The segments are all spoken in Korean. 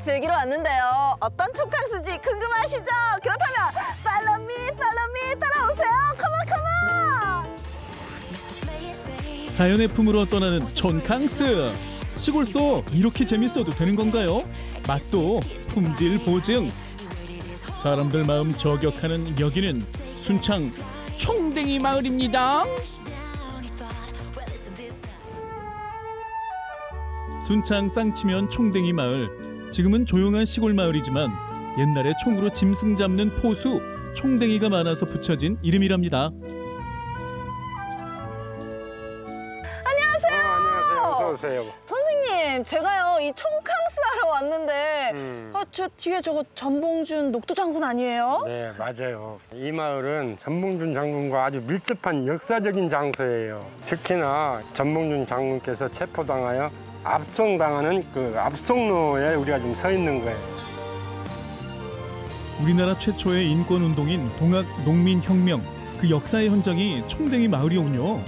즐기러 왔는데요. 어떤 촌캉스지 궁금하시죠? 그렇다면 팔로우 미 따라오세요. 컴온. 자연의 품으로 떠나는 촌캉스. 시골 속 이렇게 재밌어도 되는 건가요? 맛도 품질 보증. 사람들 마음 저격하는 여기는 순창 총댕이 마을입니다. 순창 쌍치면 총댕이 마을. 지금은 조용한 시골 마을이지만 옛날에 총으로 짐승 잡는 포수 총댕이가 많아서 붙여진 이름이랍니다. 안녕하세요. 안녕하세요. 어서 오세요. 선생님, 제가요 이 촌캉스 하러 왔는데 저 뒤에 저거 전봉준 녹두 장군 아니에요? 네, 맞아요. 이 마을은 전봉준 장군과 아주 밀접한 역사적인 장소예요. 특히나 전봉준 장군께서 체포당하여 압송당하는 그 압송로에 우리가 지금 서 있는 거예요. 우리나라 최초의 인권운동인 동학 농민혁명, 그 역사의 현장이 총댕이 마을이었군요.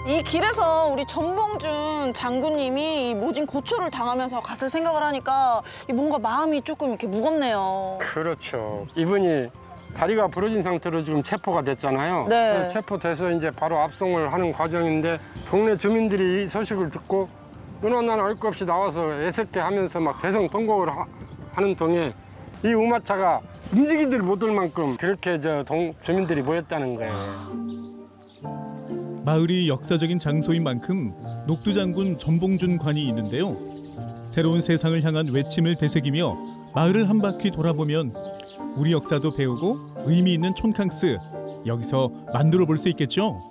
이 길에서 우리 전봉준 장군님이 모진 고초를 당하면서 갔을 생각을 하니까 뭔가 마음이 조금 이렇게 무겁네요. 그렇죠. 이분이 다리가 부러진 상태로 지금 체포가 됐잖아요. 네. 그래서 체포돼서 이제 바로 압송을 하는 과정인데 동네 주민들이 이 소식을 듣고 너나 알 것 없이 나와서 애석해 하면서 막 대성통곡을 하는 동에 이 우마차가 움직이들 못할 만큼 그렇게 주민들이 모였다는 거예요. 마을이 역사적인 장소인 만큼 녹두장군 전봉준 관이 있는데요. 새로운 세상을 향한 외침을 되새기며 마을을 한 바퀴 돌아보면 우리 역사도 배우고 의미 있는 촌캉스, 여기서 만들어 볼 수 있겠죠?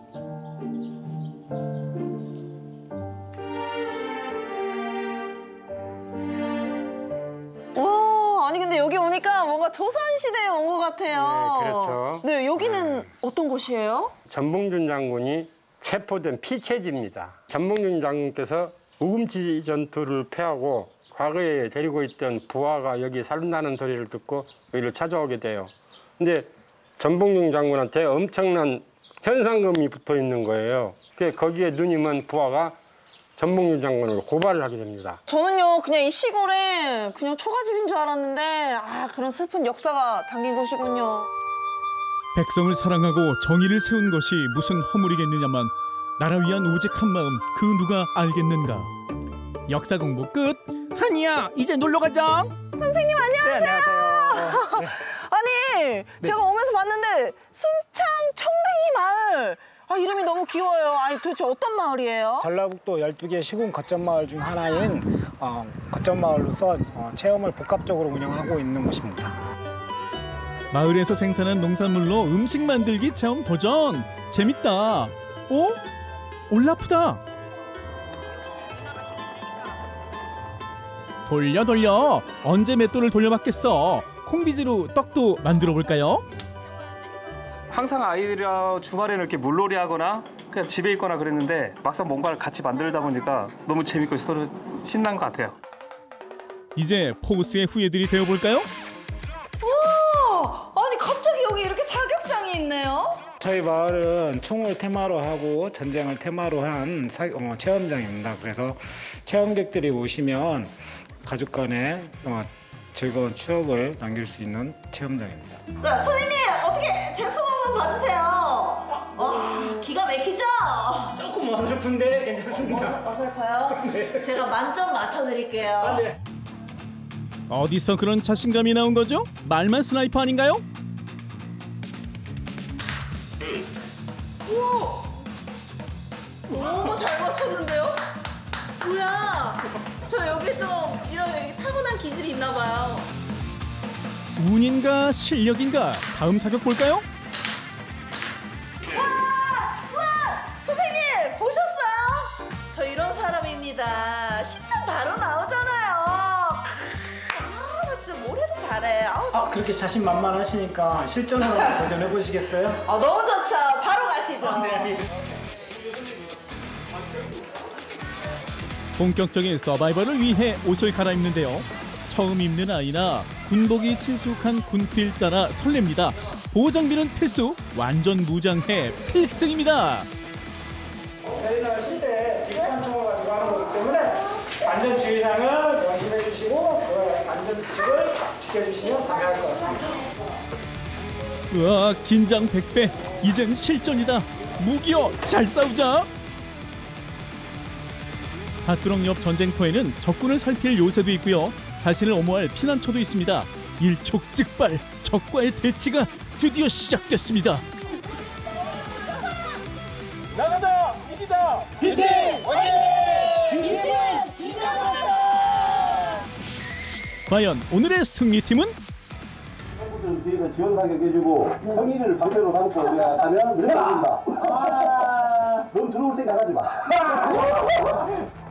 와, 아니 근데 여기 오니까 뭔가 조선시대에 온 것 같아요. 네, 그렇죠. 네, 여기는 어떤 곳이에요? 전봉준 장군이 체포된 피체지입니다. 전봉준 장군께서 우금치 전투를 패하고 과거에 데리고 있던 부하가 여기 살린다는 소리를 듣고 여기를 찾아오게 돼요. 근데 전봉준 장군한테 엄청난 현상금이 붙어 있는 거예요. 거기에 눈이 먼 부하가 전봉준 장군을 고발을 하게 됩니다. 저는요 그냥 이 시골에 그냥 초가집인 줄 알았는데 그런 슬픈 역사가 담긴 곳이군요. 백성을 사랑하고 정의를 세운 것이 무슨 허물이겠느냐만 나라 위한 오직한 마음 그 누가 알겠는가. 역사 공부 끝. 한이야 이제 놀러 가자. 선생님 안녕하세요. 네, 안녕하세요. 네. 아니 제가 오면서 봤는데 순창 총댕이 마을. 이름이 너무 귀여워요. 도대체 어떤 마을이에요? 전라북도 12개 시군 거점마을 중 하나인 거점마을로서 체험을 복합적으로 운영하고 있는 곳입니다. 마을에서 생산한 농산물로 음식 만들기 체험 도전. 재밌다. 올라프다. 돌려 언제 맷돌을 돌려봤겠어. 콩비지로 떡도 만들어 볼까요? 항상 아이들이랑 주말에는 이렇게 물놀이 하거나 그냥 집에 있거나 그랬는데 막상 뭔가를 같이 만들다 보니까 너무 재밌고 서로 신난 것 같아요. 이제 포스의 후예들이 되어볼까요? 우와! 아니 갑자기 여기 이렇게 사격장이 있네요? 저희 마을은 총을 테마로 하고 전쟁을 테마로 한 체험장입니다. 그래서 체험객들이 오시면 가족 간에 즐거운 추억을 남길 수 있는 체험장입니다. 선생님 어떻게 제품 한번 봐주세요. 기가 막히죠? 조금 어설픈데 괜찮습니다. 어설퍼요? 네. 제가 만점 맞춰드릴게요. 네. 어디서 그런 자신감이 나온 거죠? 말만 스나이퍼 아닌가요? 너무 잘 맞췄는데요? 뭐야? 저 여기 좀 이런 타고난 기질이 있나 봐요. 운인가 실력인가? 다음 사격 볼까요? 선생님 보셨어요? 저 이런 사람입니다. 10점 바로 나오잖아요. 나 진짜 뭘 해도 잘해. 그렇게 자신만만하시니까 실전으로 도전해 보시겠어요? 너무 좋죠. 바로 가시죠. 네. 본격적인 서바이벌을 위해 옷을 갈아입는데요. 처음 입는 아이나 군복이 친숙한 군필자라 설렙니다. 보호장비는 필수, 완전 무장해 필승입니다. 저희는 실제 기관총을 가지고 하는 거기 때문에 안전주의사항은 지켜주시면 감사할 것 같습니다. 우와, 긴장 100배. 이젠 실전이다. 무기여, 잘 싸우자. 밭두렁 옆 전쟁터에는 적군을 살필 요새도 있고요. 자신을 엄호할 피난처도 있습니다. 일촉즉발, 적과의 대치가 드디어 시작됐습니다. 나가자! 이기자! 비팅! 화이팅! 비팅은 뒤져버렸다! 과연 오늘의 승리팀은? 친구들 뒤에서 지원 사격해주고 형이를 방패로 삼고 가면 늘어납니다. 넌 들어올 생각하지 마.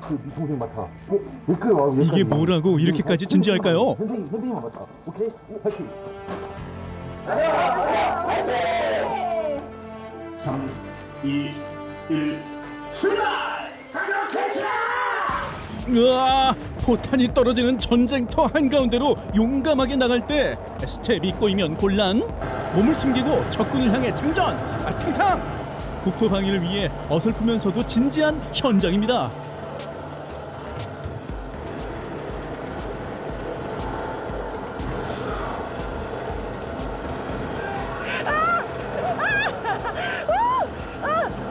네 동생 맡아. 이게 뭐라고 이렇게까지 진지할까요? 선생님만 맡아. 오케이? 파이팅. 3, 2, 1, 출발! 사격 개시! 으아, 포탄이 떨어지는 전쟁터 한가운데로 용감하게 나갈 때 스텝이 꼬이면 곤란. 몸을 숨기고 적군을 향해 장전. 탕탕. 국토 방위를 위해 어설프면서도 진지한 현장입니다.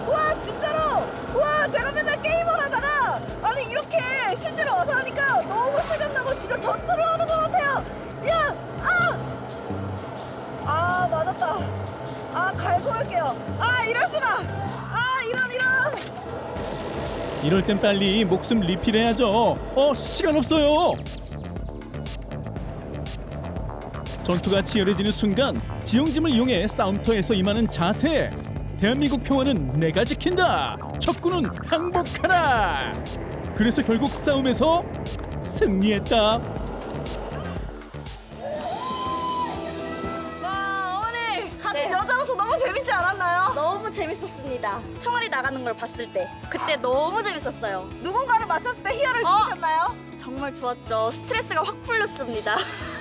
와 진짜로 와 제가 맨날 게임을 하다가 아니 이렇게 실제로 와서 하니까 너무 실감나고 진짜 전투를 하는 것 같아요. 야! 아 맞았다. 아 갈고 할게요. 아 이럴 수가. 아 이런. 이럴 땐 빨리 목숨 리필해야죠. 시간 없어요. 전투가 치열해지는 순간 지형짐을 이용해 싸움터에서 임하는 자세. 대한민국 평화는 내가 지킨다. 적군은 항복하라. 그래서 결국 싸움에서 승리했다. 와 어머니 같은 네. 여자로서 너무 재밌지 않았나요? 너무 재밌었습니다. 총알이 나가는 걸 봤을 때 그때 너무 재밌었어요. 누군가를 맞췄을 때 희열을 느끼셨나요? 정말 좋았죠. 스트레스가 확 풀렸습니다.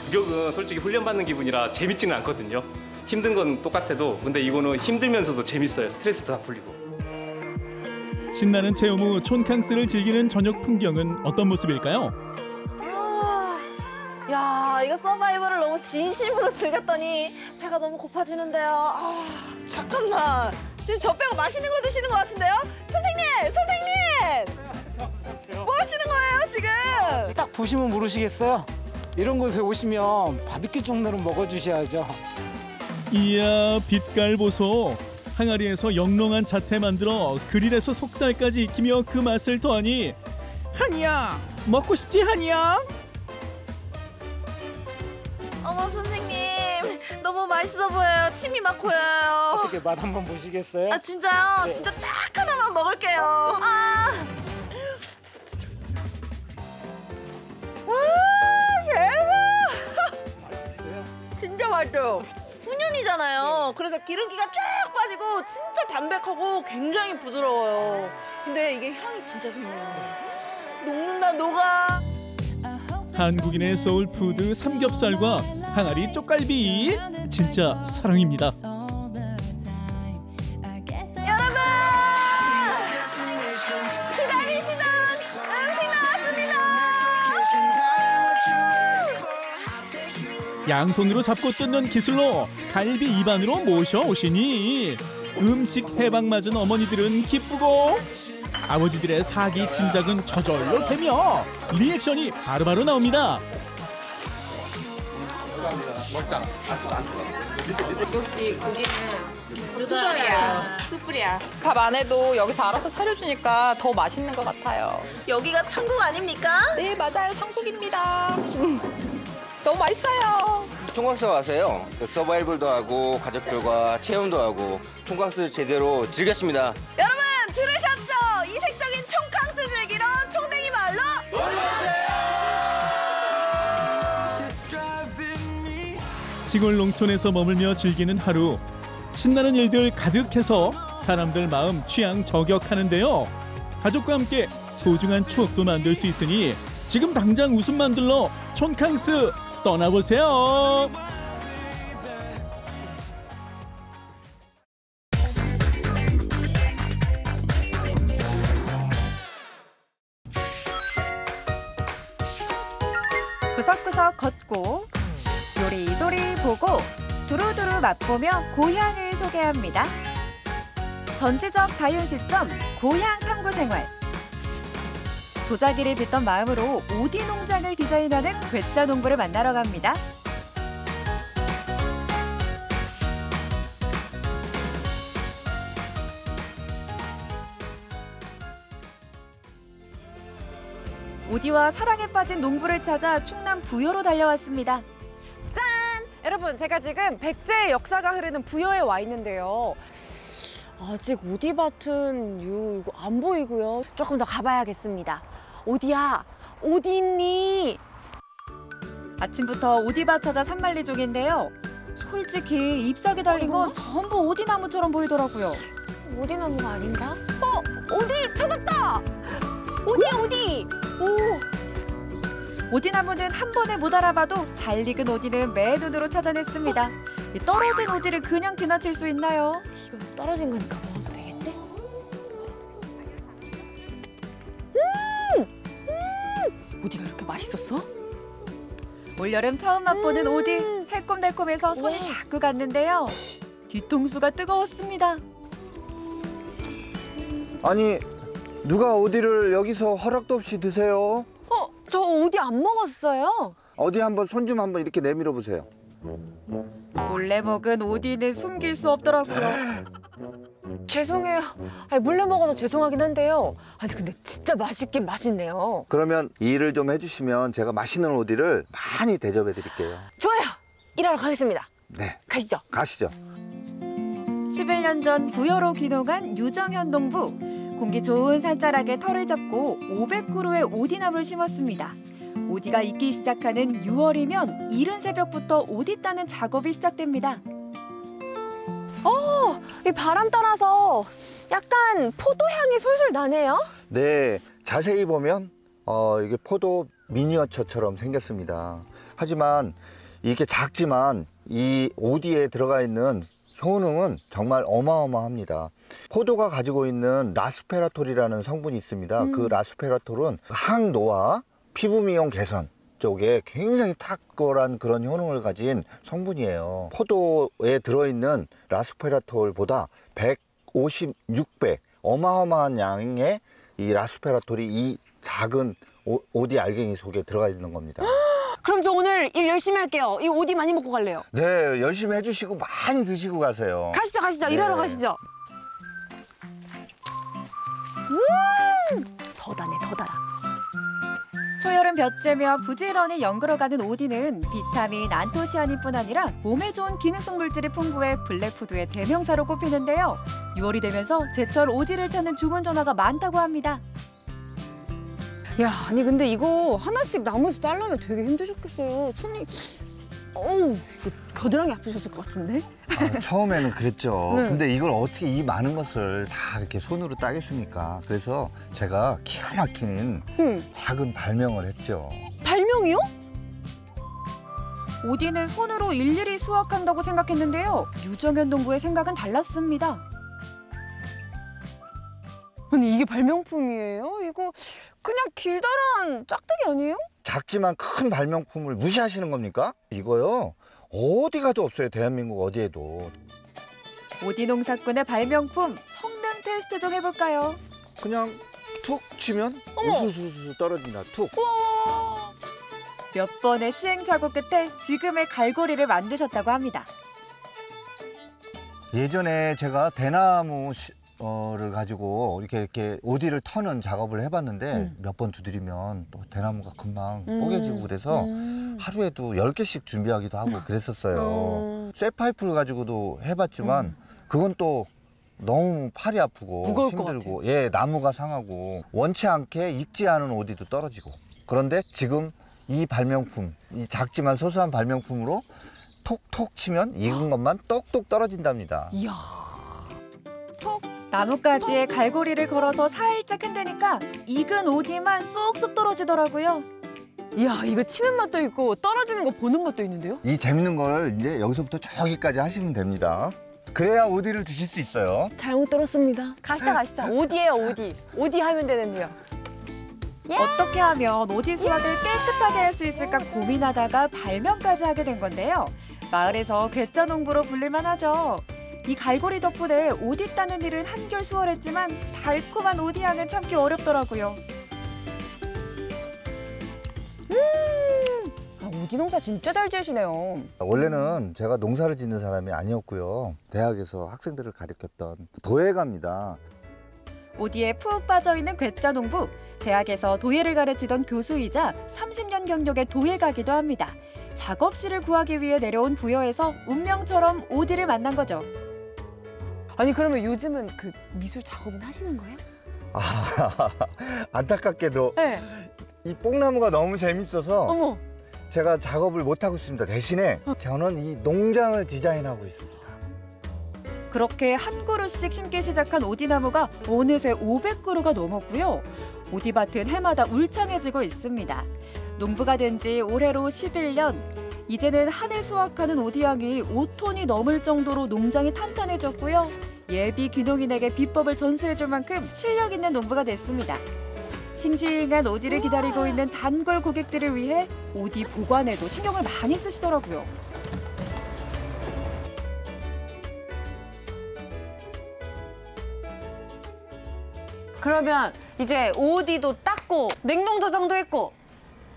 구격은 솔직히 훈련받는 기분이라 재밌지는 않거든요. 힘든 건 똑같아도 근데 이거는 힘들면서도 재밌어요. 스트레스도 다 풀리고. 신나는 체험 후 촌캉스를 즐기는 저녁 풍경은 어떤 모습일까요? 야 이거 서바이벌을 너무 진심으로 즐겼더니 배가 너무 고파지는데요. 잠깐만 지금 저 빼고 맛있는 거 드시는 것 같은데요? 선생님 뭐 하시는 거예요 지금? 딱 보시면 모르시겠어요? 이런 곳에 오시면 바비큐 종류는 먹어주셔야죠. 이야, 빛깔 보소. 항아리에서 영롱한 자태 만들어 그릴에서 속살까지 익히며 그 맛을 더하니 한이야, 먹고 싶지 한이야? 어머 선생님 너무 맛있어 보여요. 침이 막 고여요. 어떻게 맛 한번 보시겠어요? 아 진짜요? 네. 진짜 딱 하나만 먹을게요. 와 대박! 맛있어요? 진짜 맛있어요. 훈연이잖아요. 그래서 기름기가 쫙 빠지고 진짜 담백하고 굉장히 부드러워요. 근데 이게 향이 진짜 좋네요. 녹는다 녹아. 한국인의 소울푸드 삼겹살과 항아리 쪽갈비, 진짜 사랑입니다. 여러분! 기다리시던 음식 나왔습니다. 양손으로 잡고 뜯는 기술로 갈비 입안으로 모셔오시니 음식 해방 맞은 어머니들은 기쁘고 아버지들의 사기 짐작은 저절로 되며 리액션이 바로바로 나옵니다. 역시 고기는 숯불이야. 숯불이야. 밥 안 해도 여기서 알아서 차려주니까 더 맛있는 것 같아요. 여기가 천국 아닙니까? 네, 맞아요. 천국입니다. 너무 맛있어요. 총각스 와서요. 서바이벌도 하고 가족들과 체험도 하고 총각스 제대로 즐겼습니다. 여러분 들으셨죠? 이색적인 총캉스 즐기러 총댕이 마을로 시골 농촌에서 머물며 즐기는 하루. 신나는 일들 가득해서 사람들 마음 취향 저격하는데요. 가족과 함께 소중한 추억도 만들 수 있으니 지금 당장 웃음 만들러 촌캉스 떠나보세요. 구석구석 걷고 요리조리 보고 두루두루 맛보며 고향을 소개합니다. 전지적 다윤시점 고향 탐구생활. 도자기를 빚던 마음으로 오디 농장을 디자인하는 괴짜 농부를 만나러 갑니다. 오디와 사랑에 빠진 농부를 찾아 충남 부여로 달려왔습니다. 짠! 여러분, 제가 지금 백제의 역사가 흐르는 부여에 와 있는데요. 아직 오디밭은 이거 안 보이고요. 조금 더 가봐야겠습니다. 오디야, 어디 있니? 아침부터 오디밭 찾아 산만리 중인데요. 솔직히 잎사귀 달린 건 전부 오디나무처럼 보이더라고요. 오디나무가 아닌가? 오디 찾았다! 오디! 오! 오디나무는 한 번에 못 알아봐도 잘 익은 오디는 맨눈으로 찾아냈습니다. 이 떨어진 오디를 그냥 지나칠 수 있나요? 이거 떨어진 거니까 먹어도 되겠지? 오디가 이렇게 맛있었어? 올여름 처음 맛보는 오디, 새콤달콤해서 손이 자꾸 갔는데요. 뒤통수가 뜨거웠습니다. 아니, 누가 오디를 여기서 허락도 없이 드세요? 저 오디 안 먹었어요. 어디 한번 손 좀 한번 이렇게 내밀어 보세요. 몰래 먹은 오디는 숨길 수 없더라고요. 죄송해요. 아니, 몰래 먹어서 죄송하긴 한데요. 아니 근데 진짜 맛있긴 맛있네요. 그러면 이 일을 좀 해주시면 제가 맛있는 오디를 많이 대접해 드릴게요. 좋아요. 일하러 가겠습니다. 네. 가시죠. 가시죠. 11년 전 부여로 귀농한 유정현 농부. 공기 좋은 산자락에 털을 잡고 500그루의 오디나무를 심었습니다. 오디가 익기 시작하는 6월이면 이른 새벽부터 오디 따는 작업이 시작됩니다. 이 바람 따라서 약간 포도 향이 솔솔 나네요. 네, 자세히 보면 이게 포도 미니어처처럼 생겼습니다. 하지만 이게 작지만 이 오디에 들어가 있는 효능은 정말 어마어마합니다. 포도가 가지고 있는 라스페라톨이라는 성분이 있습니다. 그 라스페라톨은 항노화, 피부 미용 개선 쪽에 굉장히 탁월한 그런 효능을 가진 성분이에요. 포도에 들어있는 라스페라톨보다 156배 어마어마한 양의 이 라스페라톨이 이 작은 오디 알갱이 속에 들어가 있는 겁니다. 그럼 저 오늘 일 열심히 할게요. 이 오디 많이 먹고 갈래요. 네, 열심히 해주시고 많이 드시고 가세요. 가시죠. 네. 일하러 가시죠. 더 달아. 초여름 볕쬐며 부지런히 연그러가는 오디는 비타민, 안토시아닌뿐 아니라 몸에 좋은 기능성 물질이 풍부해 블랙푸드의 대명사로 꼽히는데요. 6월이 되면서 제철 오디를 찾는 주문 전화가 많다고 합니다. 야, 아니 근데 이거 하나씩 나무에서 따려면 되게 힘드셨겠어요. 손이 이거 겨드랑이 아프셨을 것 같은데? 처음에는 그랬죠. 네. 근데 이걸 어떻게 이 많은 것을 다 이렇게 손으로 따겠습니까? 그래서 제가 기가 막힌 작은 발명을 했죠. 발명이요? 오디는 손으로 일일이 수확한다고 생각했는데요. 유정현 농부의 생각은 달랐습니다. 아니 이게 발명품이에요? 이거 그냥 길다란 짝대기 아니에요? 작지만 큰 발명품을 무시하시는 겁니까? 이거요? 어디 가도 없어요. 대한민국 어디에도. 오디 농사꾼의 발명품 성능 테스트 좀 해볼까요? 그냥 툭 치면 우수수수 떨어진다. 툭. 몇 번의 시행착오 끝에 지금의 갈고리를 만드셨다고 합니다. 예전에 제가 대나무를 가지고 이렇게 오디를 터는 작업을 해봤는데 몇 번 두드리면 또 대나무가 금방 뽀개지고 그래서 하루에도 10개씩 준비하기도 하고 그랬었어요. 쇠파이프를 가지고도 해봤지만 그건 또 너무 팔이 아프고 무거울 힘들고 나무가 상하고 원치 않게 익지 않은 오디도 떨어지고. 그런데 지금 이 발명품, 이 작지만 소소한 발명품으로 톡톡 치면 익은 것만 똑똑 떨어진답니다. 이야. 나뭇가지에 갈고리를 걸어서 살짝 흔드니까 익은 오디만 쏙쏙 떨어지더라고요. 이야, 이거 치는 맛도 있고 떨어지는 거 보는 맛도 있는데요? 이 재밌는 걸 이제 여기서부터 저기까지 하시면 됩니다. 그래야 오디를 드실 수 있어요. 잘못 들었습니다. 가시죠. 오디예요, 오디. 오디 하면 되는데요. 어떻게 하면 오디 수확을 깨끗하게 할 수 있을까 고민하다가 발명까지 하게 된 건데요. 마을에서 괴짜 농부로 불릴만 하죠. 이 갈고리 덕분에 오디 따는 일은 한결 수월했지만 달콤한 오디 향은 참기 어렵더라고요. 오디 농사 진짜 잘 지으시네요. 원래는 제가 농사를 짓는 사람이 아니었고요. 대학에서 학생들을 가르쳤던 도예가입니다. 오디에 푹 빠져있는 괴짜 농부. 대학에서 도예를 가르치던 교수이자 30년 경력의 도예가기도 합니다. 작업실을 구하기 위해 내려온 부여에서 운명처럼 오디를 만난 거죠. 아니 그러면 요즘은 그 미술 작업은 하시는 거예요? 안타깝게도 네. 이 뽕나무가 너무 재밌어서 어머. 제가 작업을 못하고 있습니다. 대신에 저는 이 농장을 디자인하고 있습니다. 그렇게 한 그루씩 심기 시작한 오디나무가 어느새 500그루가 넘었고요. 오디밭은 해마다 울창해지고 있습니다. 농부가 된 지 올해로 11년. 이제는 한 해 수확하는 오디향이 5톤이 넘을 정도로 농장이 탄탄해졌고요. 예비 귀농인에게 비법을 전수해줄 만큼 실력 있는 농부가 됐습니다. 싱싱한 오디를 기다리고 있는 단골 고객들을 위해 오디 보관에도 신경을 많이 쓰시더라고요. 그러면 이제 오디도 땄고 냉동 저장도 했고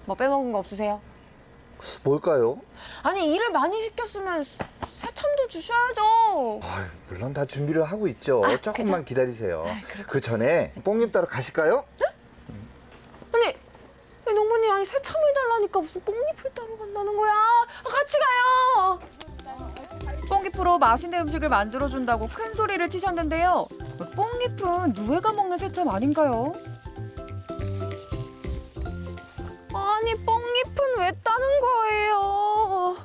뭐 빼먹은 거 없으세요? 뭘까요? 아니 일을 많이 시켰으면 새참도 주셔야죠. 물론 다 준비를 하고 있죠. 조금만 기다리세요. 그 전에 뽕잎 따러 가실까요? 아니 농부님 아니 새참을 달라니까 무슨 뽕잎을 따러 간다는 거야. 같이 가요. 뽕잎으로 맛있는 음식을 만들어준다고 큰 소리를 치셨는데요. 뽕잎은 누에가 먹는 새참 아닌가요? 아니 뽕잎은 왜 따는 거예요?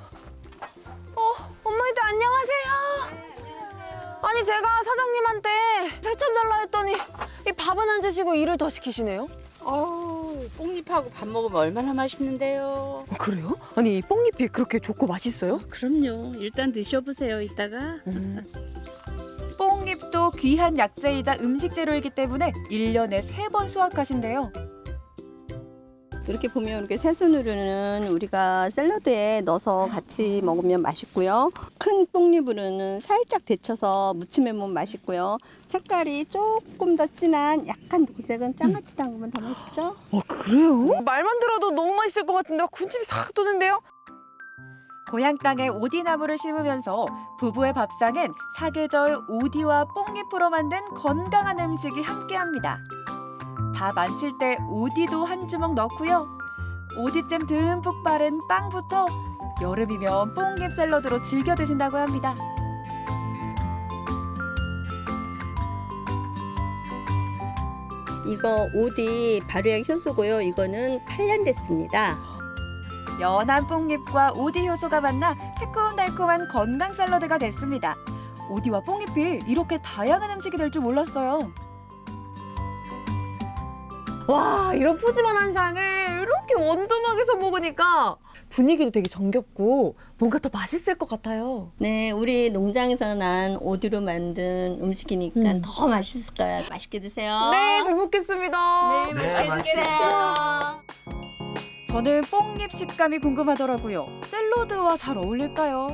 엄마들 안녕하세요. 아니 제가 사장님한테 새참 달라 했더니 이 밥은 안 드시고 일을 더 시키시네요. 뽕잎하고 밥 먹으면 얼마나 맛있는데요. 그래요? 아니 뽕잎이 그렇게 좋고 맛있어요? 그럼요. 일단 드셔보세요, 이따가. 뽕잎도 귀한 약재이자 음식 재료이기 때문에 1년에 3번 수확하신대요. 이렇게 보면 이렇게 새순으로는 우리가 샐러드에 넣어서 같이 먹으면 맛있고요. 큰 뽕잎으로는 살짝 데쳐서 무침해 먹으면 맛있고요. 색깔이 조금 더 진한 약간 녹색은 장아찌 담그면 더 맛있죠? 그래요? 말만 들어도 너무 맛있을 것 같은데 군침이 싹 도는데요? 고향 땅에 오디나무를 심으면서 부부의 밥상엔 사계절 오디와 뽕잎으로 만든 건강한 음식이 함께합니다. 밥 안 칠 때 오디도 한 주먹 넣고요. 오디잼 듬뿍 바른 빵부터 여름이면 뽕잎 샐러드로 즐겨 드신다고 합니다. 이거 오디 발효액 효소고요. 이거는 8년 됐습니다. 연한 뽕잎과 오디 효소가 만나 새콤달콤한 건강 샐러드가 됐습니다. 오디와 뽕잎이 이렇게 다양한 음식이 될 줄 몰랐어요. 와 이런 푸짐한 한상을 이렇게 원두막에서 먹으니까 분위기도 되게 정겹고 뭔가 더 맛있을 것 같아요. 네, 우리 농장에서 난 오디로 만든 음식이니까 더 맛있을 거야. 맛있게 드세요. 네, 잘 먹겠습니다. 네, 맛있게 드세요. 저는 뽕잎 식감이 궁금하더라고요. 샐러드와 잘 어울릴까요?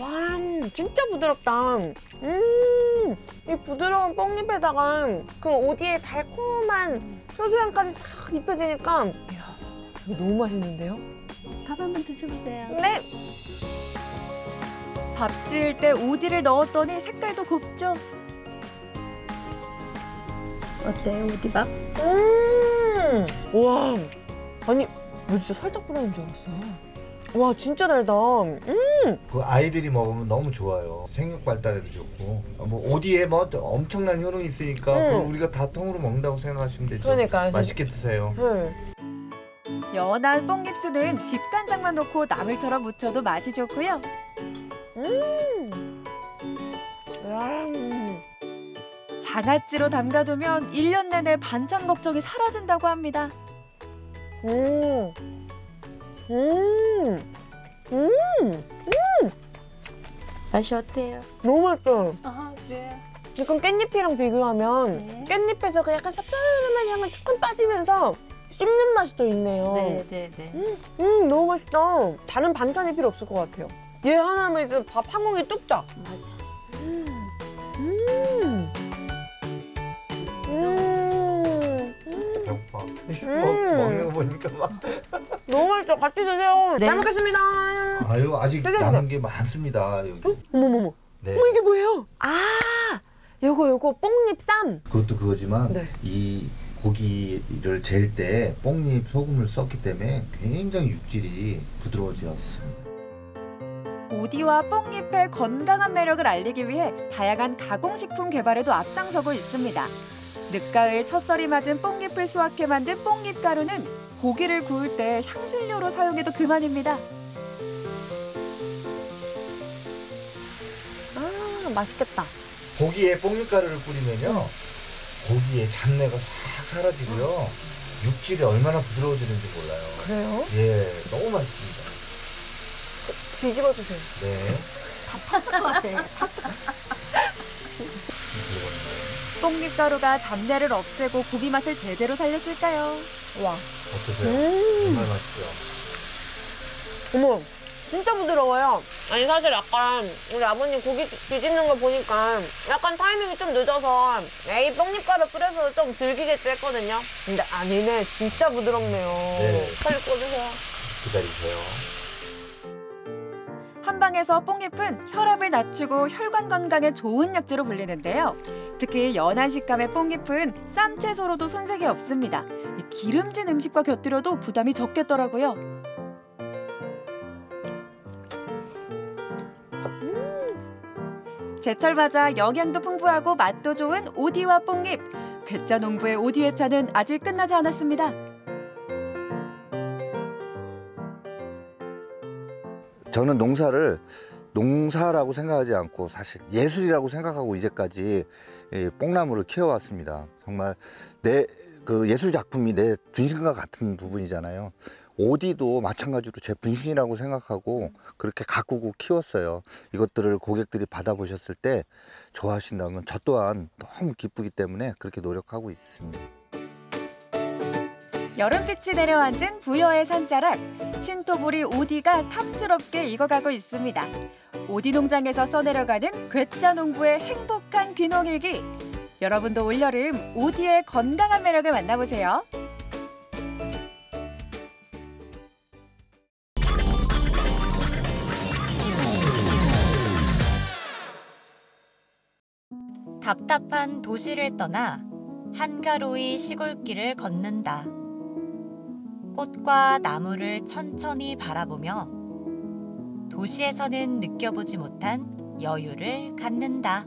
와, 진짜 부드럽다. 이 부드러운 뽕잎에다가 그 오디의 달콤한 효소향까지 싹 입혀지니까 이야, 이거 너무 맛있는데요? 밥 한번 드셔보세요. 네. 밥 지을 때 오디를 넣었더니 색깔도 곱죠? 어때요, 오디밥? 와, 아니 너 진짜 설탕 뿌리는 줄 알았어요. 와, 진짜 달다. 그 아이들이 먹으면 너무 좋아요. 생육 발달에도 좋고. 뭐 오디에 뭐 엄청난 효능이 있으니까 그럼 우리가 다 통으로 먹는다고 생각하시면 되죠. 그러니까 맛있게 드세요. 연한 뽕잎수는 집간장만 넣고 나물처럼 무쳐도 맛이 좋고요. 장아찌로 담가두면 1년 내내 반찬 걱정이 사라진다고 합니다. 맛이 어때요? 너무 맛있어요. 아, 그래요? 지금 깻잎이랑 비교하면 깻잎에서 그 약간 쌉싸름한 향은 조금 빠지면서 씹는 맛이 더 있네요. 너무 맛있다. 다른 반찬이 필요 없을 것 같아요. 얘 하나면 이제 밥 한 공기 뚝딱. 맞아. 배고파. 먹는 거 보니까 막. 너무 맛있어. 같이 드세요. 네. 잘 먹겠습니다. 아유, 아직 드세요, 남은 게 많습니다. 여기. 어머머머. 네. 어머, 이게 뭐예요? 아, 요거 뽕잎쌈. 그것도 그거지만 네. 이 고기를 젤 때 뽕잎 소금을 썼기 때문에 굉장히 육질이 부드러워졌습니다. 오디와 뽕잎의 건강한 매력을 알리기 위해 다양한 가공식품 개발에도 앞장서고 있습니다. 늦가을 첫설이 맞은 뽕잎을 수확해 만든 뽕잎 가루는 고기를 구울 때 향신료로 사용해도 그만입니다. 아, 맛있겠다. 고기에 뽕잎가루를 뿌리면요, 고기의 잡내가 싹 사라지고요, 육질이 얼마나 부드러워지는지 몰라요. 그래요? 예, 너무 맛있습니다. 뒤집어 주세요. 네. 다 탔을 것 같아. 탔어. 뽕잎 가루가 잡내를 없애고 고기 맛을 제대로 살렸을까요? 와. 어떠세요? 정말 맛있죠? 어머, 진짜 부드러워요. 아니 사실 약간 우리 아버님 고기 뒤집는 거 보니까 약간 타이밍이 좀 늦어서 에이 뽕잎가루 뿌려서 좀 즐기겠지 했거든요. 근데 아니네, 진짜 부드럽네요. 네. 빨리 꺼주세요. 기다리세요. 한방에서 뽕잎은 혈압을 낮추고 혈관 건강에 좋은 약재로 불리는데요. 특히 연한 식감의 뽕잎은 쌈채소로도 손색이 없습니다. 기름진 음식과 곁들여도 부담이 적겠더라고요. 제철 맞아 영양도 풍부하고 맛도 좋은 오디와 뽕잎. 괴짜 농부의 오디 회차는 아직 끝나지 않았습니다. 저는 농사라고 생각하지 않고 사실 예술이라고 생각하고 이제까지 뽕나무를 키워왔습니다. 정말 내 그 예술 작품이 내 분신과 같은 부분이잖아요. 오디도 마찬가지로 제 분신이라고 생각하고 그렇게 가꾸고 키웠어요. 이것들을 고객들이 받아보셨을 때 좋아하신다면 저 또한 너무 기쁘기 때문에 그렇게 노력하고 있습니다. 여름빛이 내려앉은 부여의 산자락, 신토부리 오디가 탐스럽게 익어가고 있습니다. 오디 농장에서 써내려가는 괴짜 농부의 행복한 귀농일기. 여러분도 올여름 오디의 건강한 매력을 만나보세요. 답답한 도시를 떠나 한가로이 시골길을 걷는다. 꽃과 나무를 천천히 바라보며 도시에서는 느껴보지 못한 여유를 갖는다.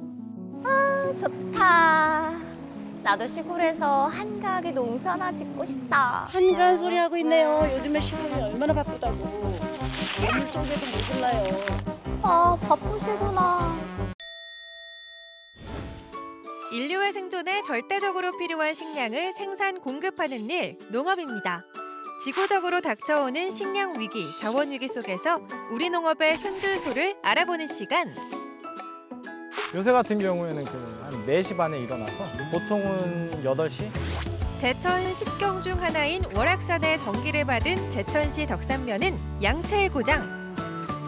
아, 좋다. 나도 시골에서 한가하게 농사나 짓고 싶다. 한가한 소리 하고 있네요. 요즘에 시골이 얼마나 바쁘다고. 오늘 쪽에도 못 올라요. 아, 바쁘시구나. 인류의 생존에 절대적으로 필요한 식량을 생산 공급하는 일, 농업입니다. 지구적으로 닥쳐오는 식량 위기, 자원 위기 속에서 우리 농업의 현주소를 알아보는 시간. 요새 같은 경우에는 한 4시 반에 일어나서 보통은 8시? 제천 10경 중 하나인 월악산의 전기를 받은 제천시 덕산면은 양채의 고장.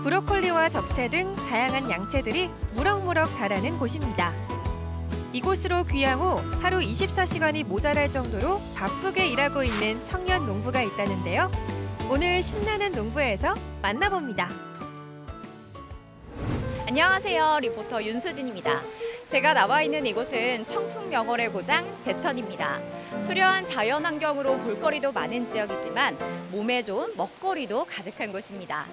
브로콜리와 잡채 등 다양한 양채들이 무럭무럭 자라는 곳입니다. 이곳으로 귀향 후 하루 24시간이 모자랄 정도로 바쁘게 일하고 있는 청년 농부가 있다는데요. 오늘 신나는 농부에서 만나봅니다. 안녕하세요. 리포터 윤수진입니다. 제가 나와 있는 이곳은 청풍명월의 고장 제천입니다. 수려한 자연환경으로 볼거리도 많은 지역이지만 몸에 좋은 먹거리도 가득한 곳입니다.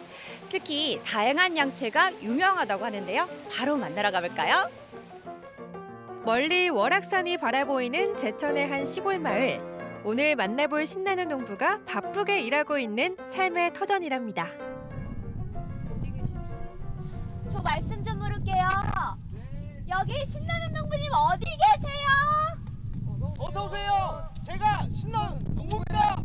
특히 다양한 양채가 유명하다고 하는데요. 바로 만나러 가볼까요? 멀리 월악산이 바라보이는 제천의 한 시골 마을. 오늘 만나볼 신나는 농부가 바쁘게 일하고 있는 삶의 터전이랍니다. 저 말씀 좀 물을게요. 여기 신나는 농부님 어디 계세요? 어서 오세요. 제가 신나는 농부입니다.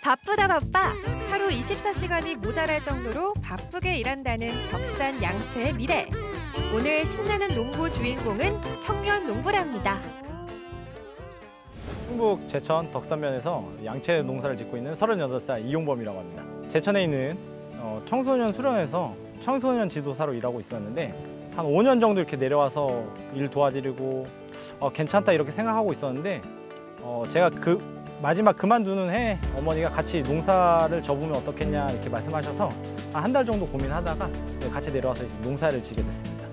바쁘다 바빠. 하루 24시간이 모자랄 정도로 바쁘게 일한다는 덕산 양채의 미래. 오늘 신나는 농부 주인공은 청년 농부랍니다. 충북 제천 덕산면에서 양채 농사를 짓고 있는 38살 이용범이라고 합니다. 제천에 있는 청소년 수련회에서 청소년 지도사로 일하고 있었는데 한 5년 정도 이렇게 내려와서 일 도와드리고 괜찮다 이렇게 생각하고 있었는데 제가 마지막 그만두는 해 어머니가 같이 농사를 접으면 어떻겠냐 이렇게 말씀하셔서 한 달 정도 고민하다가 같이 내려와서 이제 농사를 지게 됐습니다.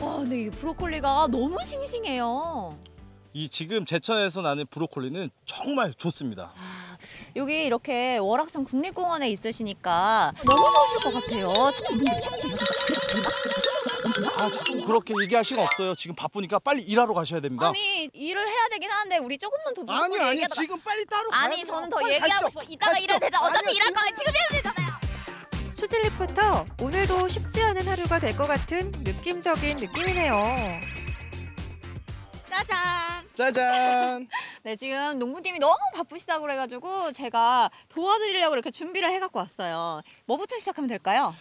와, 근데 이 브로콜리가 너무 싱싱해요. 이 지금 제천에서 나는 브로콜리는 정말 좋습니다. 여기 이렇게 월악산 국립공원에 있으시니까 너무 좋으실 것 같아요. 자꾸 그렇게 얘기할 시간 없어요. 지금 바쁘니까 빨리 일하러 가셔야 됩니다. 아니, 일을 해야 되긴 하는데 우리 조금만 더 브로콜리 아니, 얘기하다가 지금 빨리 따로 가야 아니, 돼요. 저는 더 빨리 얘기하고 가시죠. 싶어. 이따가 일해도 되죠. 어차피 일할 거면 지금 해야 되잖아요. 수진 리포터, 오늘도 쉽지 않은 하루가 될 것 같은 느낌적인 느낌이네요. 짜잔. 짜잔. 네, 지금 농부님이 너무 바쁘시다고 그래가지고 제가 도와드리려고 이렇게 준비를 해갖고 왔어요. 뭐부터 시작하면 될까요?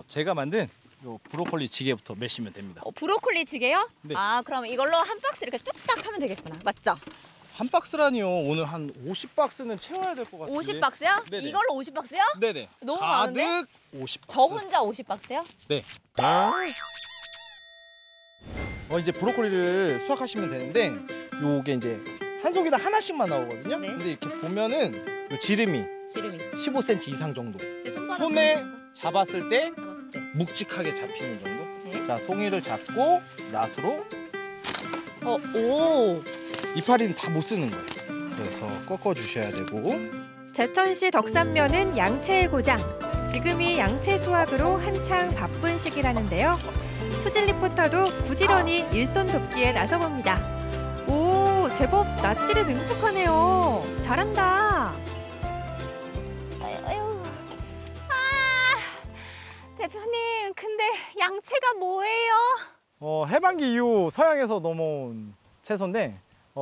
제가 만든 요 브로콜리 찌개부터 매시면 됩니다. 브로콜리 찌개요? 네. 아, 그럼 이걸로 한 박스 이렇게 뚝딱 하면 되겠구나. 맞죠? 한 박스라니요. 오늘 한 50박스는 채워야 될 것 같은데. 50박스요? 네네. 이걸로 50박스요? 네네. 너무 가득 많은데? 50박스. 저 혼자 50박스요? 네. 이제 브로콜리를 수확하시면 되는데 요게 이제 한 송이당 하나씩만 나오거든요. 네. 근데 이렇게 보면은 요 지름이 15cm 이상 정도. 손에 잡았을 때 묵직하게 잡히는 정도. 네. 자, 송이를 잡고 낫으로. 오. 이파리는 다 못 쓰는 거예요. 그래서 꺾어 주셔야 되고. 제천시 덕산면은 양채의 고장. 지금이 양채 수확으로 한창 바쁜 시기라는데요. 수진 리포터도 부지런히 일손 돕기에 나서봅니다. 오, 제법 낫질에 능숙하네요. 잘한다. 아유. 대표님, 근데 양채가 뭐예요? 해방기 이후 서양에서 넘어온 채소인데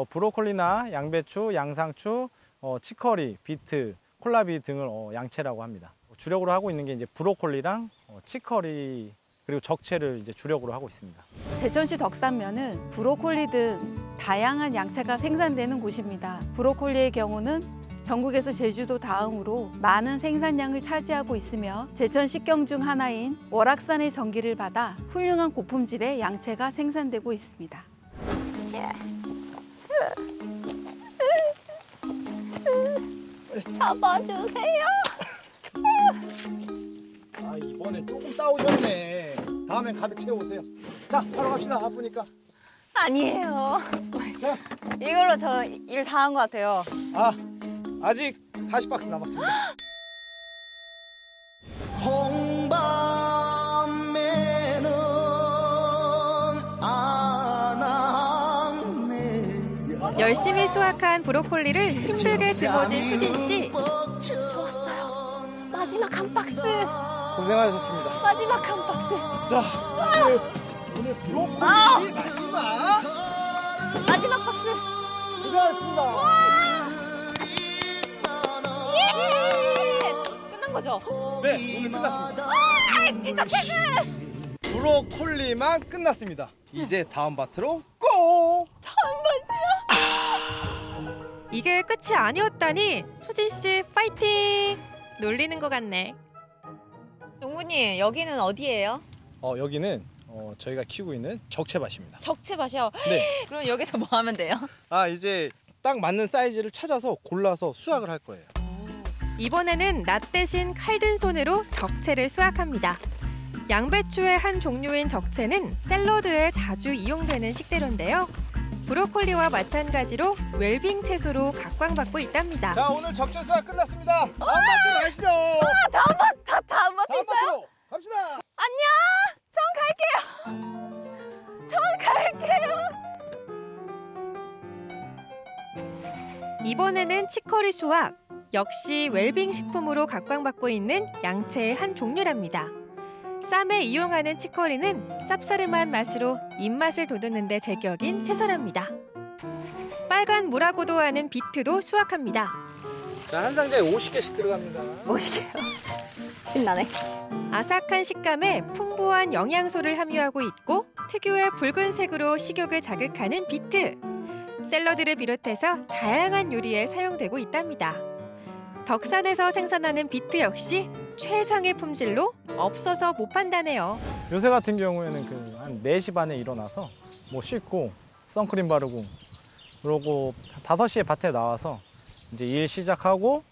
브로콜리나 양배추, 양상추, 치커리, 비트, 콜라비 등을 양채라고 합니다. 주력으로 하고 있는 게 이제 브로콜리랑 치커리 그리고 적채를 이제 주력으로 하고 있습니다. 제천시 덕산면은 브로콜리 등 다양한 양채가 생산되는 곳입니다. 브로콜리의 경우는 전국에서 제주도 다음으로 많은 생산량을 차지하고 있으며 제천 식경 중 하나인 월악산의 전기를 받아 훌륭한 고품질의 양채가 생산되고 있습니다. 잡아주세요. 이번엔 조금 따오셨네. 다음엔 가득 채워오세요. 자, 바로 갑시다. 바쁘니까. 아니에요. 자. 이걸로 저 일 다 한 것 같아요. 아직 40박스 남았습니다. 홍밤에는 안 왔네. 열심히 수확한 브로콜리를 힘들게 짊어진 수진 씨. 좋았어요. 마지막 한 박스. 고생하셨습니다. 마지막 한 박스. 자, 오늘 브로콜리 스마 마지막 박스. 고생하셨습니다. 예! 끝난 거죠? 네, 오늘 끝났습니다. 진짜 퇴근! 브로콜리만 끝났습니다. 이제 다음 밭으로 고! 이게 끝이 아니었다니 수진 씨 파이팅! 놀리는 것 같네. 농부님, 여기는 어디예요? 여기는 저희가 키우고 있는 적채밭입니다. 적채밭이요? 네. 그럼 여기서 뭐 하면 돼요? 이제 딱 맞는 사이즈를 찾아서 골라서 수확을 할 거예요. 이번에는 낫 대신 칼든 손으로 적채를 수확합니다. 양배추의 한 종류인 적채는 샐러드에 자주 이용되는 식재료인데요. 브로콜리와 마찬가지로 웰빙 채소로 각광받고 있답니다. 자, 오늘 적채 수확 끝났습니다. 다음 밭으로 가시죠. 다음 밭 있어요? 갑시다. 안녕! 전 갈게요. 이번에는 치커리 수확. 역시 웰빙 식품으로 각광받고 있는 양채의 한 종류랍니다. 쌈에 이용하는 치커리는 쌉싸름한 맛으로 입맛을 돋우는 데 제격인 채소랍니다. 빨간 무라고도 하는 비트도 수확합니다. 자, 한 상자에 50개씩 들어갑니다. 50개요? 신나네. 아삭한 식감에 풍부한 영양소를 함유하고 있고 특유의 붉은색으로 식욕을 자극하는 비트. 샐러드를 비롯해서 다양한 요리에 사용되고 있답니다. 덕산에서 생산하는 비트 역시 최상의 품질로 없어서 못 판다네요. 요새 같은 경우에는 한 4시 반에 일어나서 뭐 씻고 선크림 바르고 그러고 5시에 밭에 나와서 이제 일 시작하고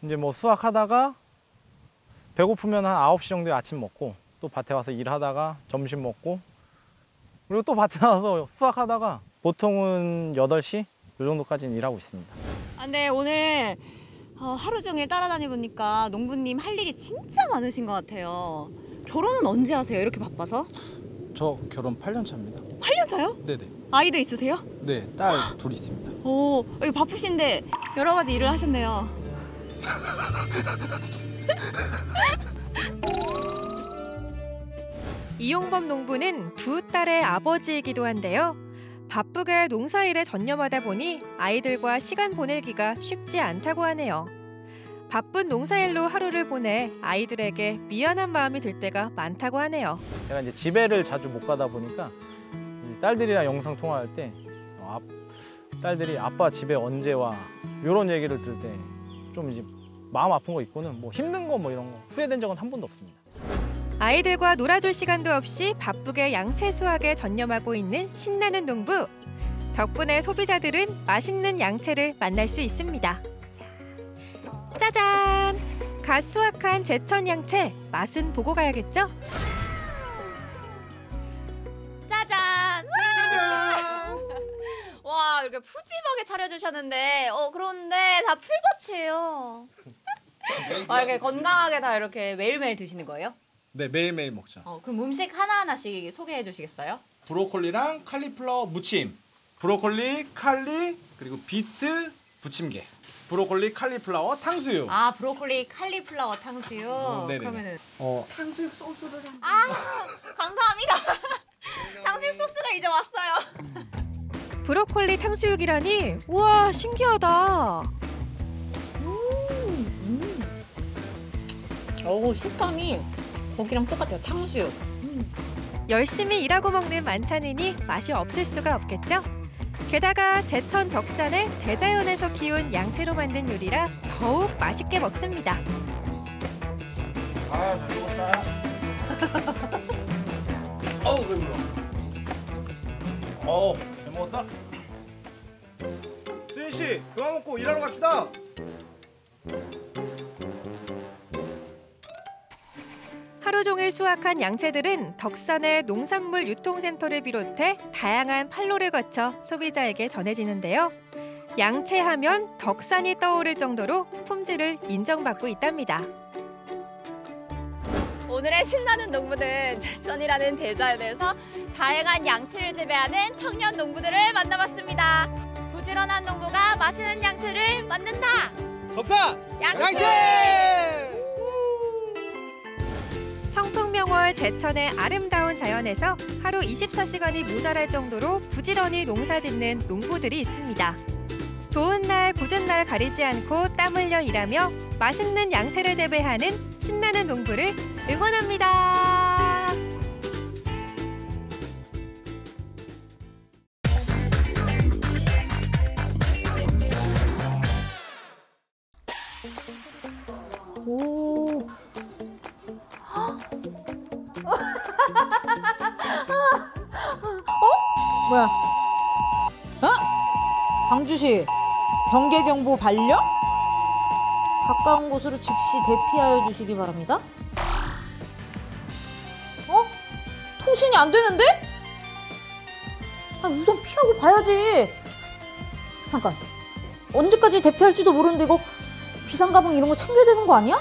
이제 뭐 수확하다가 배고프면 한 9시 정도에 아침 먹고 또 밭에 와서 일하다가 점심 먹고 그리고 또 밭에 나와서 수확하다가 보통은 8시 요 정도까지는 일하고 있습니다. 네, 오늘 하루 종일 따라다녀보니까 농부님 할 일이 진짜 많으신 것 같아요. 결혼은 언제 하세요? 이렇게 바빠서? 저 결혼 8년 차입니다. 8년 차요? 네네. 아이도 있으세요? 네, 딸 둘 있습니다. 오, 여기 바쁘신데 여러 가지 일을 하셨네요. 이용범 농부는 두 딸의 아버지이기도 한데요. 바쁘게 농사일에 전념하다 보니 아이들과 시간 보내기가 쉽지 않다고 하네요. 바쁜 농사일로 하루를 보내 아이들에게 미안한 마음이 들 때가 많다고 하네요. 제가 이제 집에를 자주 못 가다 보니까 딸들이랑 영상 통화할 때 딸들이 아빠 집에 언제 와? 이런 얘기를 들을 때 좀 이제 마음 아픈 거 있고는 뭐 힘든 거 뭐 이런 거 후회된 적은 한 번도 없습니다. 아이들과 놀아줄 시간도 없이 바쁘게 양채 수확에 전념하고 있는 신나는 농부. 덕분에 소비자들은 맛있는 양채를 만날 수 있습니다. 짜잔! 갓 수확한 제천 양채, 맛은 보고 가야겠죠? 짜잔! 와, 이렇게 푸짐하게 차려주셨는데 그런데 다 풀밭이에요. 이렇게 건강하게 다 이렇게 매일매일 드시는 거예요? 네, 매일매일 먹죠. 그럼 음식 하나하나씩 소개해 주시겠어요? 브로콜리랑 칼리플라워 무침, 브로콜리, 칼리, 그리고 비트 부침개, 브로콜리, 칼리플라워 탕수육. 아, 브로콜리, 칼리플라워 탕수육. 네네. 그러면은 탕수육 소스를 감사합니다. 탕수육 소스가 이제 왔어요. 브로콜리 탕수육이라니 우와 신기하다. 식감이 고기랑 똑같아요. 탕수육. 열심히 일하고 먹는 만찬이니 맛이 없을 수가 없겠죠? 게다가 제천 덕산의 대자연에서 키운 양채로 만든 요리라 더욱 맛있게 먹습니다. 아, 잘 먹었다. 어우, 배불러. 잘 먹었다. 수인 씨, 그만 먹고 일하러 갑시다. 하루 종일 수확한 양채들은 덕산의 농산물 유통센터를 비롯해 다양한 판로를 거쳐 소비자에게 전해지는데요. 양채하면 덕산이 떠오를 정도로 품질을 인정받고 있답니다. 오늘의 신나는 농부는 제천이라는 대자연에서 다양한 양채를 재배하는 청년 농부들을 만나봤습니다. 부지런한 농부가 맛있는 양채를 만든다. 덕산 양채! 청풍명월 제천의 아름다운 자연에서 하루 24시간이 모자랄 정도로 부지런히 농사짓는 농부들이 있습니다. 좋은 날, 굳은 날 가리지 않고 땀 흘려 일하며 맛있는 양채를 재배하는 신나는 농부를 응원합니다. 오. 뭐야? 광주시 경계경보 반려? 가까운 곳으로 즉시 대피하여 주시기 바랍니다. 통신이 안 되는데? 우선 피하고 봐야지. 잠깐. 언제까지 대피할지도 모르는데 이거 비상가방 이런 거 챙겨야 되는 거 아니야?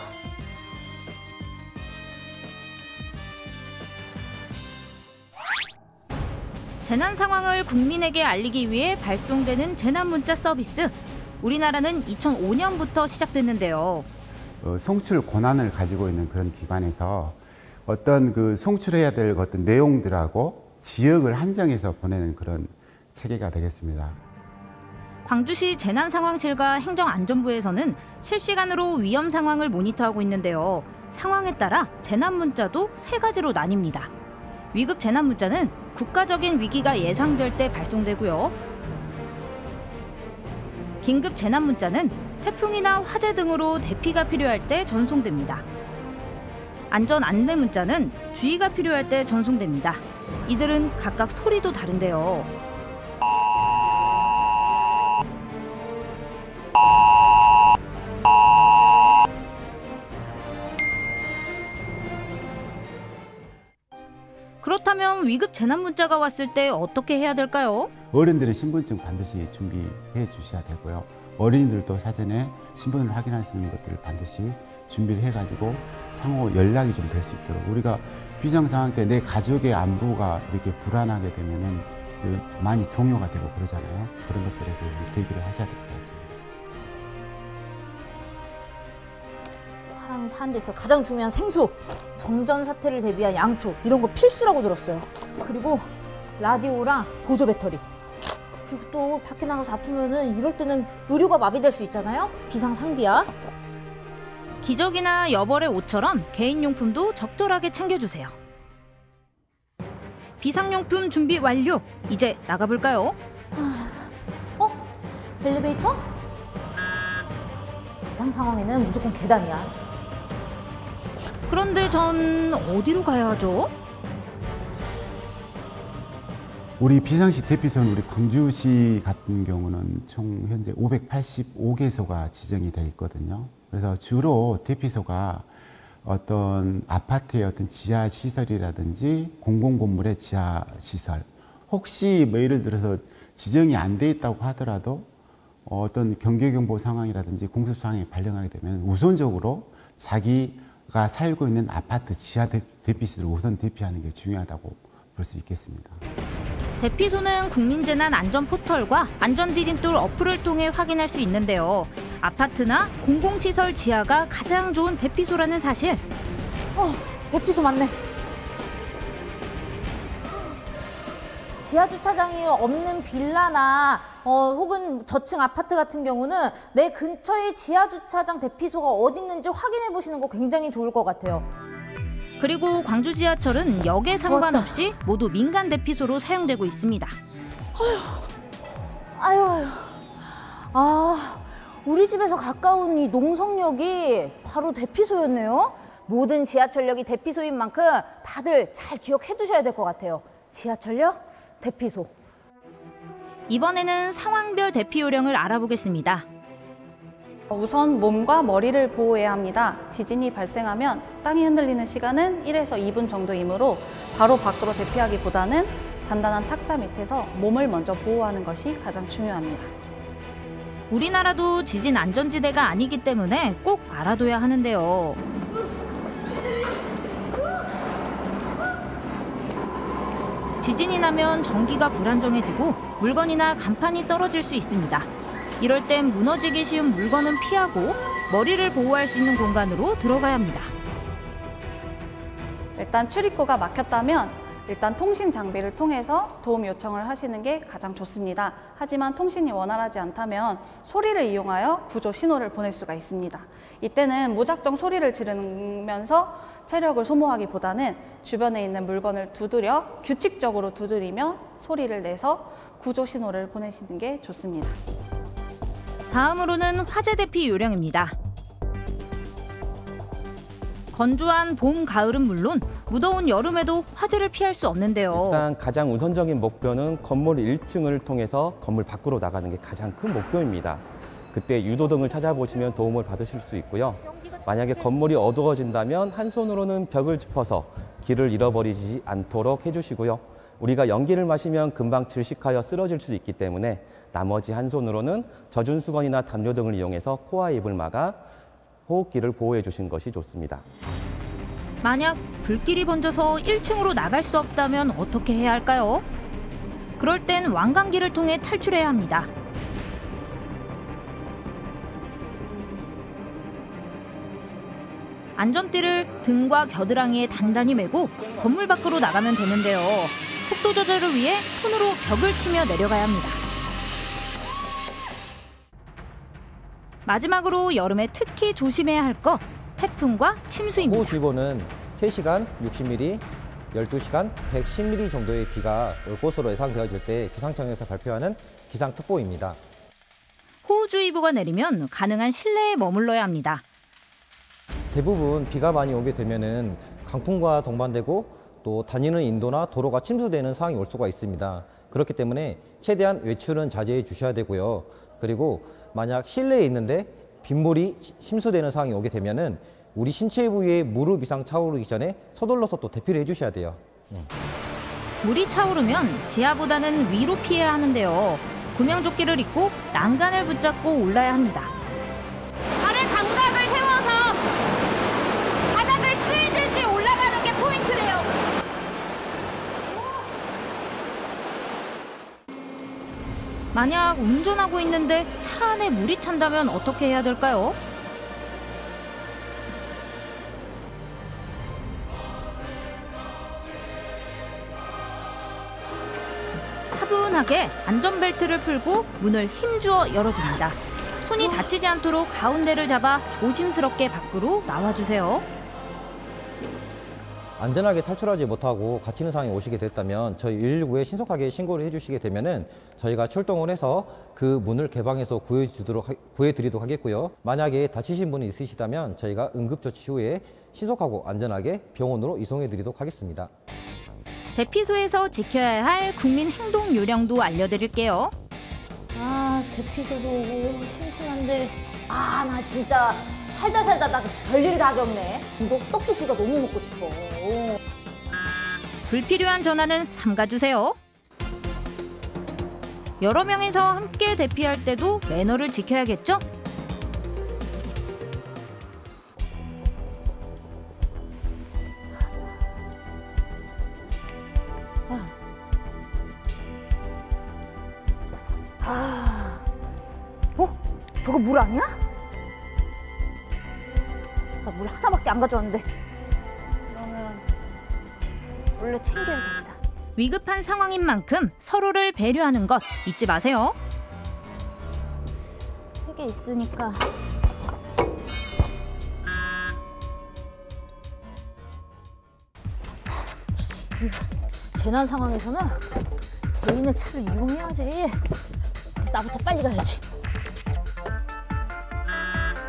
재난 상황을 국민에게 알리기 위해 발송되는 재난 문자 서비스. 우리나라는 2005년부터 시작됐는데요. 송출 권한을 가지고 있는 그런 기관에서 어떤 그 송출해야 될 어떤 내용들하고 지역을 한정해서 보내는 그런 체계가 되겠습니다. 광주시 재난상황실과 행정안전부에서는 실시간으로 위험 상황을 모니터하고 있는데요. 상황에 따라 재난 문자도 3가지로 나뉩니다. 위급 재난 문자는 국가적인 위기가 예상될 때 발송되고요. 긴급 재난 문자는 태풍이나 화재 등으로 대피가 필요할 때 전송됩니다. 안전 안내 문자는 주의가 필요할 때 전송됩니다. 이들은 각각 소리도 다른데요. 그렇다면 위급 재난 문자가 왔을 때 어떻게 해야 될까요? 어른들은 신분증 반드시 준비해 주셔야 되고요. 어린이들도 사전에 신분을 확인할 수 있는 것들을 반드시 준비를 해가지고 상호 연락이 좀 될 수 있도록, 우리가 비상상황 때 내 가족의 안부가 이렇게 불안하게 되면은 많이 동요가 되고 그러잖아요. 그런 것들에 대해 대비를 하셔야 될 것 같습니다. 사람이 사는 데 있어 가장 중요한 생수, 정전 사태를 대비한 양초, 이런 거 필수라고 들었어요. 그리고 라디오랑 보조 배터리. 그리고 또 밖에 나가서 아프면은 이럴 때는 의료가 마비될 수 있잖아요. 비상 상비야. 기저귀나 여벌의 옷처럼 개인용품도 적절하게 챙겨주세요. 비상용품 준비 완료. 이제 나가볼까요? 엘리베이터? 비상 상황에는 무조건 계단이야. 그런데 전 어디로 가야 하죠? 우리 비상시 대피소는 우리 광주시 같은 경우는 총 현재 585개소가 지정이 되어 있거든요. 그래서 주로 대피소가 어떤 아파트의 어떤 지하 시설이라든지 공공건물의 지하 시설, 혹시 뭐 예를 들어서 지정이 안 돼 있다고 하더라도 어떤 경계경보 상황이라든지 공습 상황이 발생하게 되면 우선적으로 자기가 살고 있는 아파트 지하 대피소를 우선 대피하는 게 중요하다고 볼 수 있겠습니다. 대피소는 국민재난 안전포털과 안전디딤돌 어플을 통해 확인할 수 있는데요. 아파트나 공공시설 지하가 가장 좋은 대피소라는 사실. 대피소 맞네. 지하 주차장이 없는 빌라나 혹은 저층 아파트 같은 경우는 내 근처에 지하 주차장 대피소가 어디 있는지 확인해 보시는 거 굉장히 좋을 것 같아요. 그리고 광주 지하철은 역에 상관없이 모두 민간 대피소로 사용되고 있습니다. 아유. 우리 집에서 가까운 이 농성역이 바로 대피소였네요. 모든 지하철역이 대피소인 만큼 다들 잘 기억해 두셔야 될 것 같아요. 지하철역, 대피소. 이번에는 상황별 대피 요령을 알아보겠습니다. 우선 몸과 머리를 보호해야 합니다. 지진이 발생하면 땅이 흔들리는 시간은 1에서 2분 정도이므로 바로 밖으로 대피하기보다는 단단한 탁자 밑에서 몸을 먼저 보호하는 것이 가장 중요합니다. 우리나라도 지진 안전지대가 아니기 때문에 꼭 알아둬야 하는데요. 지진이 나면 전기가 불안정해지고 물건이나 간판이 떨어질 수 있습니다. 이럴 땐 무너지기 쉬운 물건은 피하고 머리를 보호할 수 있는 공간으로 들어가야 합니다. 일단 출입구가 막혔다면 일단 통신 장비를 통해서 도움 요청을 하시는 게 가장 좋습니다. 하지만 통신이 원활하지 않다면 소리를 이용하여 구조 신호를 보낼 수가 있습니다. 이때는 무작정 소리를 지르면서 체력을 소모하기보다는 주변에 있는 물건을 규칙적으로 두드리며 소리를 내서 구조 신호를 보내시는 게 좋습니다. 다음으로는 화재 대피 요령입니다. 건조한 봄, 가을은 물론 무더운 여름에도 화재를 피할 수 없는데요. 일단 가장 우선적인 목표는 건물 1층을 통해서 건물 밖으로 나가는 게 가장 큰 목표입니다. 그때 유도등을 찾아보시면 도움을 받으실 수 있고요. 만약에 건물이 어두워진다면 한 손으로는 벽을 짚어서 길을 잃어버리지 않도록 해주시고요. 우리가 연기를 마시면 금방 질식하여 쓰러질 수 있기 때문에 나머지 한 손으로는 젖은 수건이나 담요 등을 이용해서 코와 입을 막아 호흡기를 보호해 주신 것이 좋습니다. 만약 불길이 번져서 1층으로 나갈 수 없다면 어떻게 해야 할까요? 그럴 땐 왕관기를 통해 탈출해야 합니다. 안전띠를 등과 겨드랑이에 단단히 매고 건물 밖으로 나가면 되는데요. 속도 조절을 위해 손으로 벽을 치며 내려가야 합니다. 마지막으로 여름에 특히 조심해야 할 거 태풍과 침수입니다. 호우주의보는 3시간 60mm, 12시간 110mm 정도의 비가 올 것으로 예상되어질 때 기상청에서 발표하는 기상특보입니다. 호우주의보가 내리면 가능한 실내에 머물러야 합니다. 대부분 비가 많이 오게 되면은 강풍과 동반되고 또 다니는 인도나 도로가 침수되는 상황이 올 수가 있습니다. 그렇기 때문에 최대한 외출은 자제해 주셔야 되고요. 그리고 만약 실내에 있는데 빗물이 침수되는 상황이 오게 되면은 우리 신체 부위에 무릎 이상 차오르기 전에 서둘러서 또 대피를 해주셔야 돼요. 물이 차오르면 지하보다는 위로 피해야 하는데요. 구명조끼를 입고 난간을 붙잡고 올라야 합니다. 발의 감각을 세워서 바닥을 쓸듯이 올라가는 게 포인트래요. 만약 운전하고 있는데 차 안에 물이 찬다면 어떻게 해야 될까요? 차분하게 안전벨트를 풀고 문을 힘주어 열어줍니다. 손이 다치지 않도록 가운데를 잡아 조심스럽게 밖으로 나와주세요. 안전하게 탈출하지 못하고 갇히는 상황이 오시게 됐다면 저희 119에 신속하게 신고를 해주시게 되면은 저희가 출동을 해서 그 문을 개방해서 구해드리도록 하겠고요. 만약에 다치신 분이 있으시다면 저희가 응급조치 후에 신속하고 안전하게 병원으로 이송해드리도록 하겠습니다. 대피소에서 지켜야 할 국민 행동 요령도 알려드릴게요. 아, 대피소도 오고 심심한데 나 진짜 살다 나 별일이 다 겪네. 이거 떡볶이가 너무 먹고 싶어. 불필요한 전화는 삼가주세요. 여러 명이서 함께 대피할 때도 매너를 지켜야겠죠? 저거 물 아니야? 나 물 하나밖에 안 가져왔는데. 그러면 원래 챙겨야겠다. 위급한 상황인 만큼 서로를 배려하는 것 잊지 마세요. 3개 있으니까. 재난 상황에서는 개인의 차를 이용해야지. 나부터 빨리 가야지.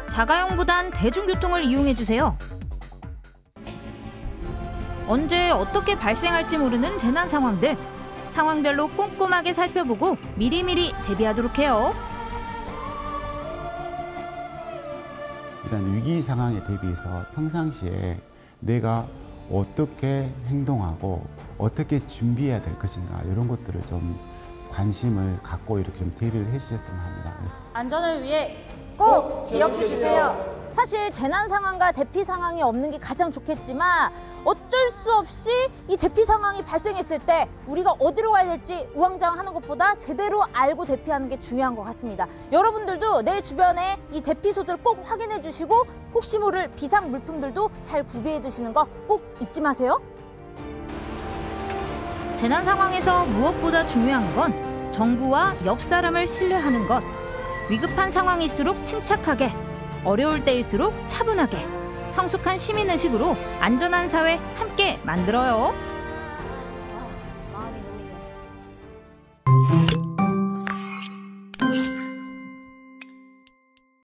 자가용보단 대중교통을 이용해주세요. 언제 어떻게 발생할지 모르는 재난 상황들, 상황별로 꼼꼼하게 살펴보고 미리미리 대비하도록 해요. 이런 위기 상황에 대비해서 평상시에 내가 어떻게 행동하고 어떻게 준비해야 될 것인가 이런 것들을 좀 관심을 갖고 이렇게 좀 대비를 해주셨으면 합니다. 안전을 위해 꼭 기억해 주세요. 사실 재난 상황과 대피 상황이 없는 게 가장 좋겠지만 어쩔 수 없이 이 대피 상황이 발생했을 때 우리가 어디로 가야 될지 우왕좌왕하는 것보다 제대로 알고 대피하는 게 중요한 것 같습니다. 여러분들도 내 주변에 이 대피소들 꼭 확인해 주시고 혹시 모를 비상 물품들도 잘 구비해 두시는 거 꼭 잊지 마세요. 재난 상황에서 무엇보다 중요한 건 정부와 옆 사람을 신뢰하는 것. 위급한 상황일수록 침착하게, 어려울 때일수록 차분하게, 성숙한 시민의식으로 안전한 사회 함께 만들어요.